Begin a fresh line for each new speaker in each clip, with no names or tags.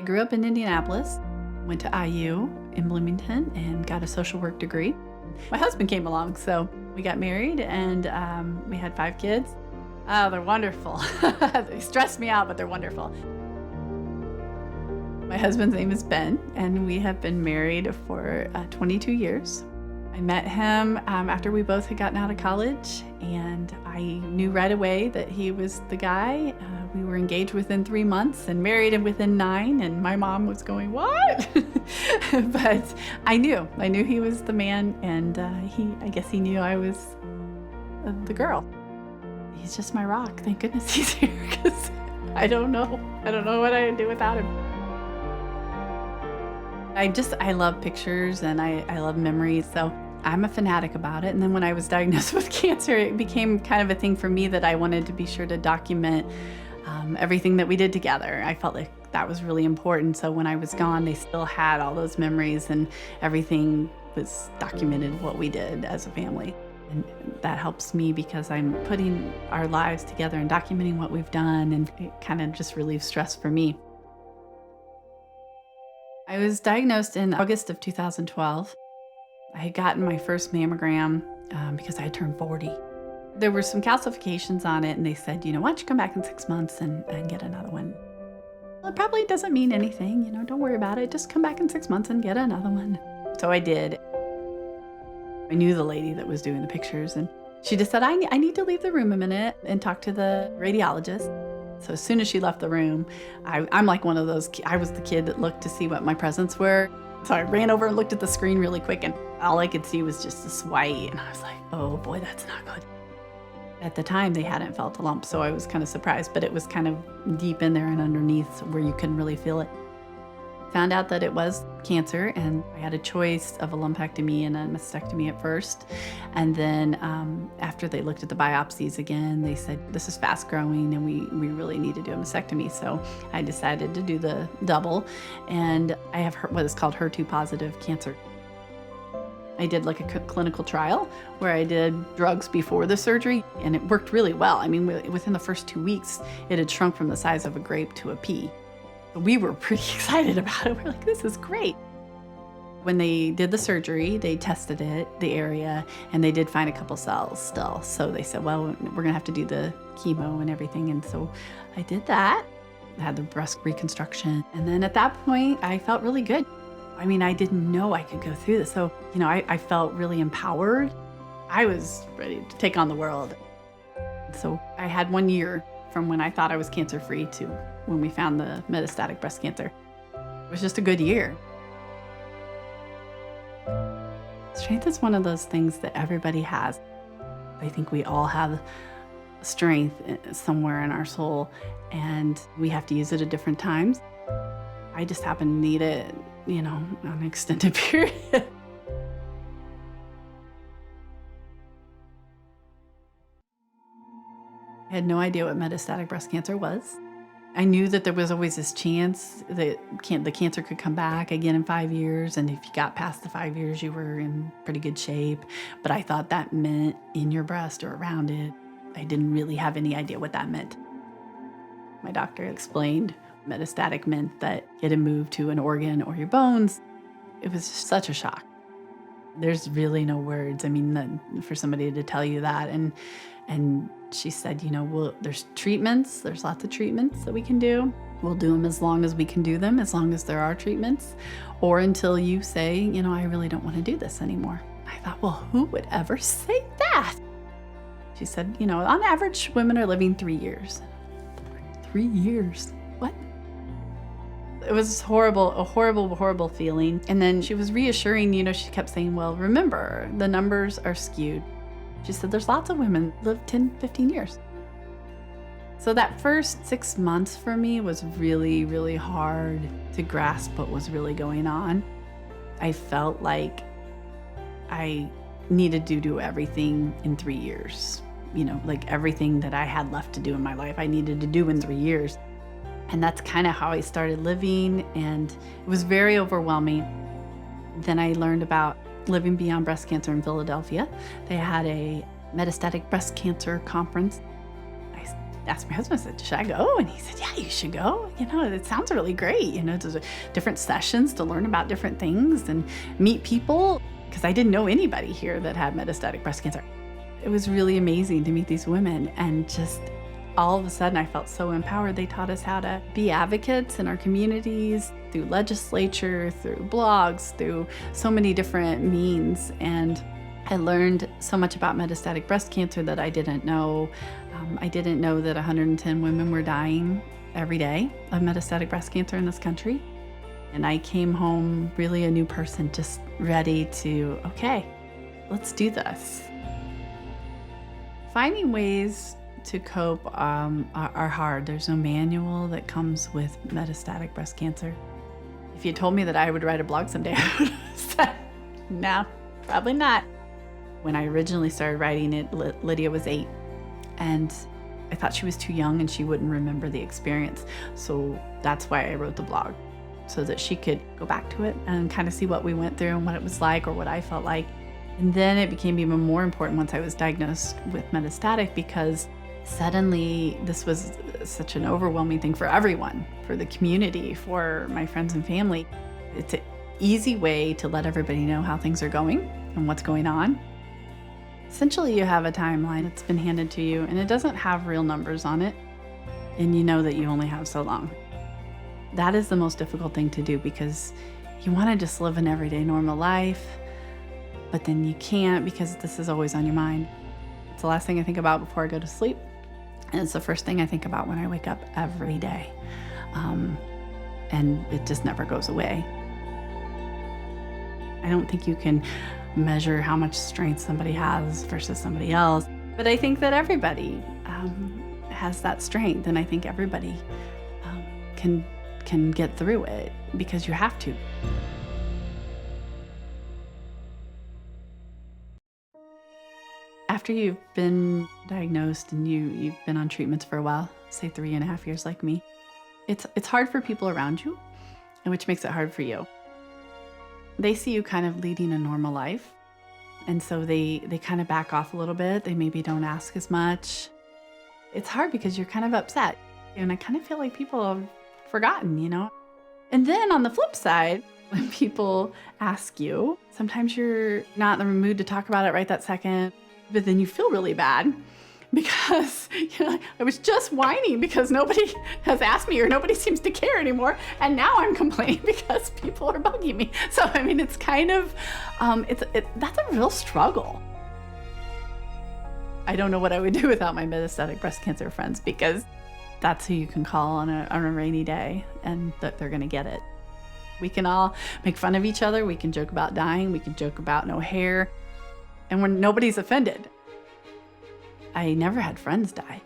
I grew up in Indianapolis, went to IU in Bloomington, and got a social work degree. My husband came along, so we got married, and we had 5 kids. Oh, they're wonderful. They stress me out, but they're wonderful. My husband's name is Ben, and we have been married for 22 years. I met him after we both had gotten out of college, and I knew right away that he was the guy. We were engaged within 3 months and married within 9, and my mom was going, "What?" But I knew he was the man, and I guess he knew I was the girl. He's just my rock. Thank goodness he's here, because I don't know what I'd do without him. I love pictures, and I love memories, so I'm a fanatic about it. And then when I was diagnosed with cancer, it became kind of a thing for me that I wanted to be sure to document everything that we did together. I felt like that was really important. So when I was gone, they still had all those memories, and everything was documented, what we did as a family. And that helps me because I'm putting our lives together and documenting what we've done, and it kind of just relieves stress for me. I was diagnosed in August of 2012. I had gotten my first mammogram because I had turned 40. There were some calcifications on it, and they said, why don't you come back in 6 months and get another one? Well, it probably doesn't mean anything, don't worry about it. Just come back in 6 months and get another one. So I did. I knew the lady that was doing the pictures, and she just said, I need to leave the room a minute and talk to the radiologist. So as soon as she left the room, I'm like one of those, I was the kid that looked to see what my presents were. So I ran over and looked at the screen really quick, and all I could see was just this white, and I was like, oh boy, that's not good. At the time, they hadn't felt a lump, so I was kind of surprised, but it was kind of deep in there and underneath where you couldn't really feel it. Found out that it was cancer, and I had a choice of a lumpectomy and a mastectomy at first. And then after they looked at the biopsies again, they said, this is fast growing and we really need to do a mastectomy. So I decided to do the double, and I have what is called HER2 positive cancer. I did like a clinical trial where I did drugs before the surgery, and it worked really well. I mean, within the first 2 weeks, it had shrunk from the size of a grape to a pea. We were pretty excited about it. We're like, this is great. When they did the surgery, they tested the area, and they did find a couple cells still. So they said, well, we're gonna have to do the chemo and everything. And so I did that. I had the breast reconstruction. And then at that point, I felt really good. I mean, I didn't know I could go through this. So, I felt really empowered. I was ready to take on the world. So I had 1 year from when I thought I was cancer-free to when we found the metastatic breast cancer. It was just a good year. Strength is one of those things that everybody has. I think we all have strength somewhere in our soul, and we have to use it at different times. I just happen to need it, on an extended period. I had no idea what metastatic breast cancer was. I knew that there was always this chance that the cancer could come back again in 5 years, and if you got past the 5 years, you were in pretty good shape. But I thought that meant in your breast or around it. I didn't really have any idea what that meant. My doctor explained metastatic meant that it had moved to an organ or your bones. It was just such a shock. There's really no words. I mean, for somebody to tell you that. And she said, well, there's treatments. There's lots of treatments that we can do. We'll do them as long as we can do them, as long as there are treatments, or until you say, I really don't want to do this anymore. I thought, well, who would ever say that? She said, on average, women are living 3 years. 3 years? What? It was horrible, a horrible, horrible feeling. And then she was reassuring, she kept saying, well, remember, the numbers are skewed. She said, there's lots of women live 10, 15 years. So that first 6 months for me was really, really hard to grasp what was really going on. I felt like I needed to do everything in 3 years. Like everything that I had left to do in my life, I needed to do in 3 years. And that's kind of how I started living, and it was very overwhelming. Then I learned about Living Beyond Breast Cancer in Philadelphia. They had a metastatic breast cancer conference. I asked my husband, I said, should I go? And he said, yeah, you should go. It sounds really great. There's different sessions to learn about different things and meet people, because I didn't know anybody here that had metastatic breast cancer. It was really amazing to meet these women, and just all of a sudden I felt so empowered. They taught us how to be advocates in our communities through legislature, through blogs, through so many different means. And I learned so much about metastatic breast cancer that I didn't know. I didn't know that 110 women were dying every day of metastatic breast cancer in this country. And I came home really a new person, just ready to, okay, let's do this. Finding ways to cope are hard. There's no manual that comes with metastatic breast cancer. If you told me that I would write a blog someday, I would have said, no, probably not. When I originally started writing it, Lydia was 8, and I thought she was too young and she wouldn't remember the experience. So that's why I wrote the blog, so that she could go back to it and kind of see what we went through and what it was like, or what I felt like. And then it became even more important once I was diagnosed with metastatic, because suddenly this was such an overwhelming thing for everyone, for the community, for my friends and family. It's an easy way to let everybody know how things are going and what's going on. Essentially, you have a timeline that's been handed to you, and it doesn't have real numbers on it, and you know that you only have so long. That is the most difficult thing to do, because you want to just live an everyday normal life, but then you can't, because this is always on your mind. It's the last thing I think about before I go to sleep, and it's the first thing I think about when I wake up every day. And it just never goes away. I don't think you can measure how much strength somebody has versus somebody else, but I think that everybody has that strength, and I think everybody can get through it, because you have to. After you've been diagnosed and you've been on treatments for a while, say 3.5 years like me, it's hard for people around you, and which makes it hard for you. They see you kind of leading a normal life, and so they kind of back off a little bit. They maybe don't ask as much. It's hard because you're kind of upset, and I kind of feel like people have forgotten, And then on the flip side, when people ask you, sometimes you're not in the mood to talk about it right that second, but then you feel really bad because I was just whining because nobody has asked me, or nobody seems to care anymore, and now I'm complaining because people are bugging me. So it's kind of that's a real struggle. I don't know what I would do without my metastatic breast cancer friends, because that's who you can call on a rainy day, and that they're gonna get it. We can all make fun of each other. We can joke about dying. We can joke about no hair, and when nobody's offended. I never had friends die,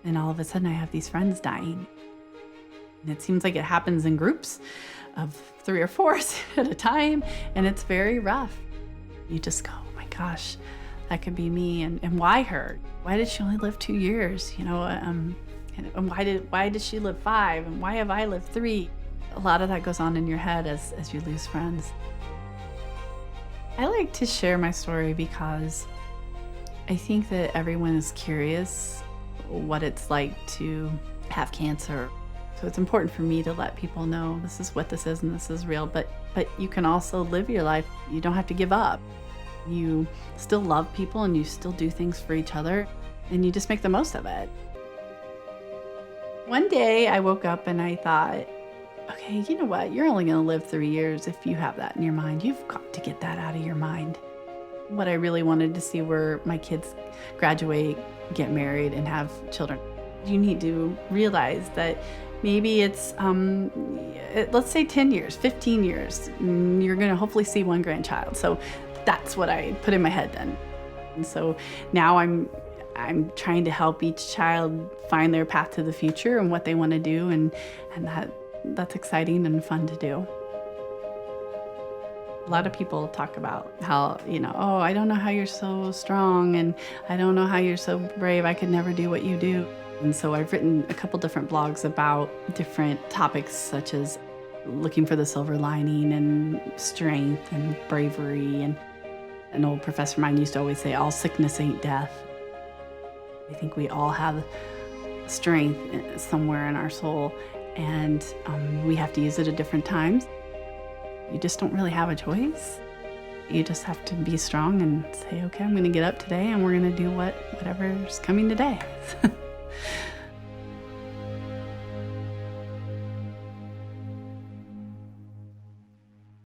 and all of a sudden I have these friends dying. And it seems like it happens in groups of 3 or 4 at a time, and it's very rough. You just go, oh my gosh, that could be me, and why her? Why did she only live 2 years? And why did she live 5? And why have I lived 3? A lot of that goes on in your head as you lose friends. I like to share my story because I think that everyone is curious what it's like to have cancer. So it's important for me to let people know this is what this is, and this is real, but you can also live your life. You don't have to give up. You still love people, and you still do things for each other, and you just make the most of it. One day I woke up and I thought, okay, you know what? You're only gonna live 3 years if you have that in your mind. You've got to get that out of your mind. What I really wanted to see were my kids graduate, get married, and have children. You need to realize that maybe it's, let's say 10 years, 15 years, you're gonna hopefully see 1 grandchild. So that's what I put in my head then. And so now I'm trying to help each child find their path to the future and what they wanna do, and that's exciting and fun to do. A lot of people talk about how, oh, I don't know how you're so strong, and I don't know how you're so brave. I could never do what you do. And so I've written a couple different blogs about different topics, such as looking for the silver lining and strength and bravery. And an old professor of mine used to always say, all sickness ain't death. I think we all have strength somewhere in our soul, and we have to use it at different times. You just don't really have a choice. You just have to be strong and say, okay, I'm going to get up today and we're going to do whatever's coming today.